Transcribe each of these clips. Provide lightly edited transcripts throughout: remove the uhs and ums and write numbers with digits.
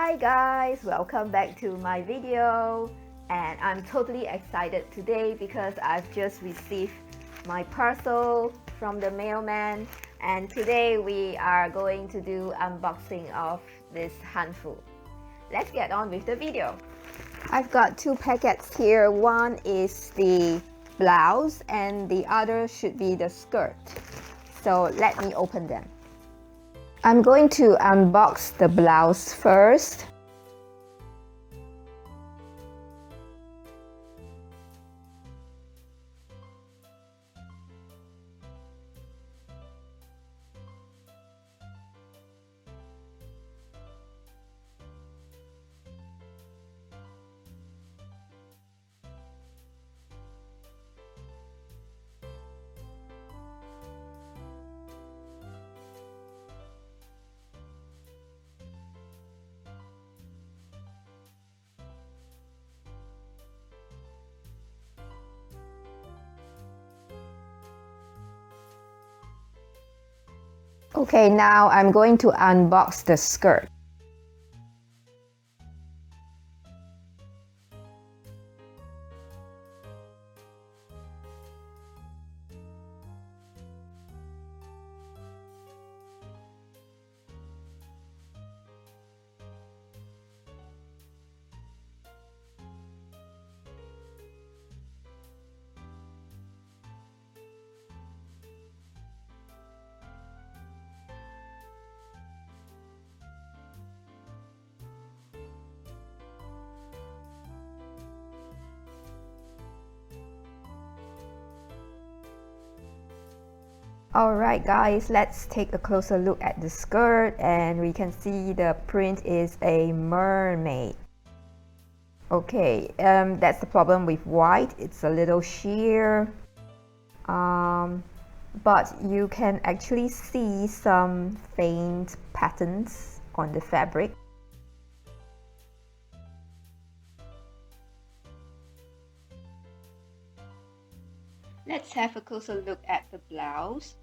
Hi guys, welcome back to my video, and I'm totally excited today because I've just received my parcel from the mailman, and today we are going to do unboxing of this Hanfu. Let's get on with the video. I've got two packets here. One is the blouse and the other should be the skirt. So let me open them. I'm going to unbox the blouse first. Okay, now I'm going to unbox the skirt. Alright guys, let's take a closer look at the skirt, and we can see the print is a mermaid. Okay, that's the problem with white. It's a little sheer, but you can actually see some faint patterns on the fabric. Let's have a closer look at the blouse.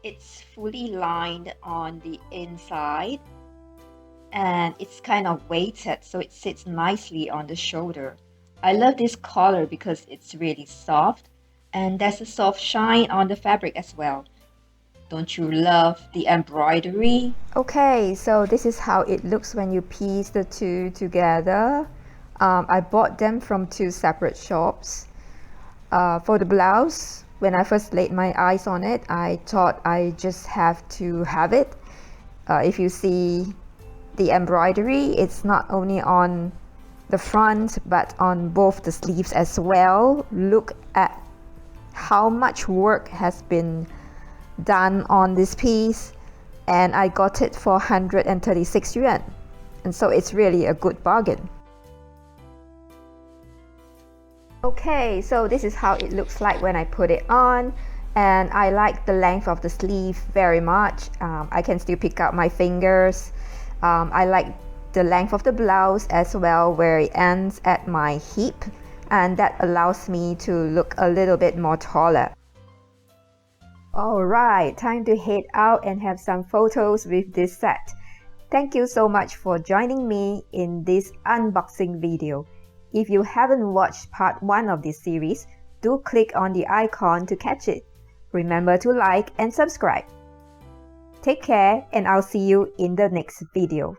It's fully lined on the inside and it's kind of weighted, so it sits nicely on the shoulder. I love this color because it's really soft and there's a soft shine on the fabric as well. Don't you love the embroidery? Okay, so this is how it looks when you piece the two together. I bought them from two separate shops. For the blouse, when I first laid my eyes on it, I thought I just have to have it. If you see the embroidery, it's not only on the front but on both the sleeves as well. Look at how much work has been done on this piece, and I got it for 136 yuan, and so it's really a good bargain. Okay, so this is how it looks like when I put it on, and I like the length of the sleeve very much. I can still pick out my fingers. I like the length of the blouse as well, where it ends at my hip, and that allows me to look a little bit more taller. Alright, time to head out and have some photos with this set. Thank you so much for joining me in this unboxing video. If you haven't watched part 1 of this series, do click on the icon to catch it. Remember to like and subscribe. Take care, and I'll see you in the next video.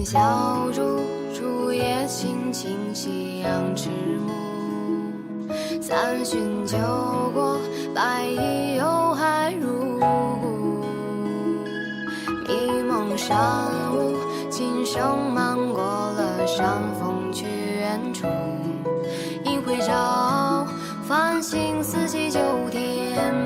小竹，竹叶青青，夕阳迟暮。三巡酒过，白衣有海入骨。迷蒙山雾，琴声漫过了山峰去远处。一回照，繁星四季九天。